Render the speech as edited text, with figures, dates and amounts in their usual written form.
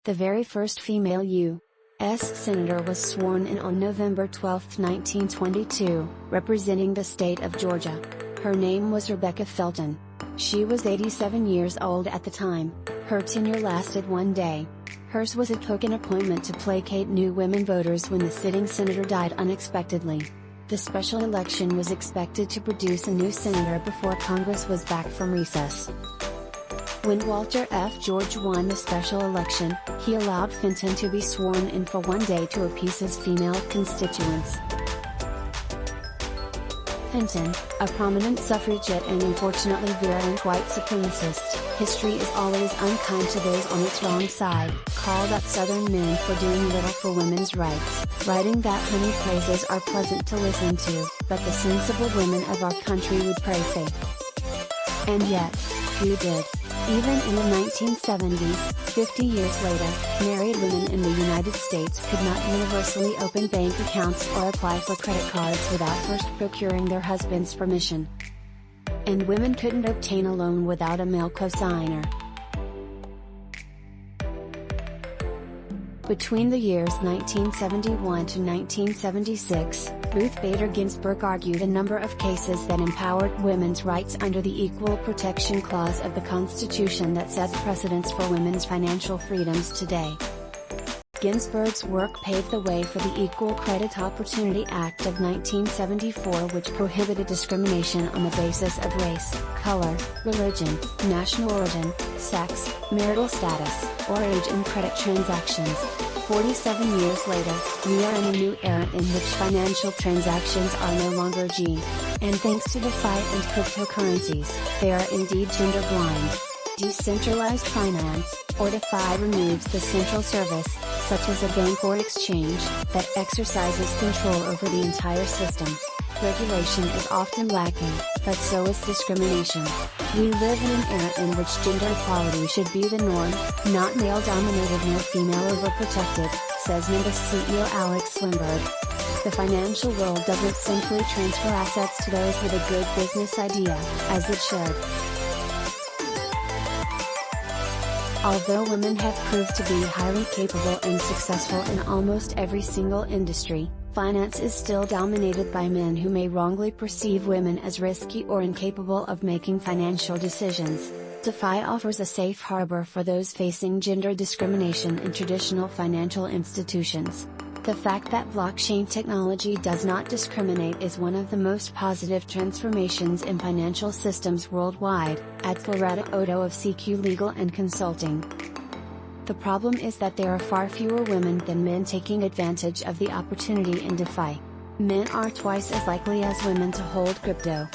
The very first female U.S. Senator was sworn in on November 12, 1922, representing the state of Georgia. Her name was Rebecca Felton. She was 87 years old at the time. Her tenure lasted 1 day. Hers was a token appointment to placate new women voters when the sitting senator died unexpectedly. The special election was expected to produce a new senator before Congress was back from recess. When Walter F. George won the special election, he allowed Fenton to be sworn in for 1 day to appease his female constituents. Fenton, a prominent suffragette and unfortunately virulent white supremacist, history is always unkind to those on its wrong side, called up Southern men for doing little for women's rights, writing that honey praises are pleasant to listen to, but the sensible women of our country would pray faith. And yet, who did? Even in the 1970s, 50 years later, married women in the United States could not universally open bank accounts or apply for credit cards without first procuring their husband's permission. And women couldn't obtain a loan without a male cosigner. Between the years 1971 to 1976, Ruth Bader Ginsburg argued a number of cases that empowered women's rights under the Equal Protection Clause of the Constitution that set precedents for women's financial freedoms today. Ginsburg's work paved the way for the Equal Credit Opportunity Act of 1974, which prohibited discrimination on the basis of race, color, religion, national origin, sex, marital status, or age in credit transactions. 47 years later, we are in a new era in which financial transactions are no longer and thanks to Defi and crypto-currencies, they are indeed gender blind. Decentralized finance, or Defi, removes the central service, such as a bank or exchange, that exercises control over the entire system. Regulation is often lacking, but so is discrimination. We live in an era in which gender equality should be the norm, not male-dominated nor female-overprotected, says Nimbus CEO Alex Lemberg. The financial world doesn't simply transfer assets to those with a good business idea, as it should. Although women have proved to be highly capable and successful in almost every single industry, finance is still dominated by men who may wrongly perceive women as risky or incapable of making financial decisions. Defi offers a safe harbor for those facing gender discrimination in traditional financial institutions. The fact that blockchain technology does not discriminate is one of the most positive transformations in financial systems worldwide, adds Lauretta Otoo of CQ Legal and Consulting. The problem is that there are far fewer women than men taking advantage of the opportunity in Defi. Men are twice as likely as women to hold crypto.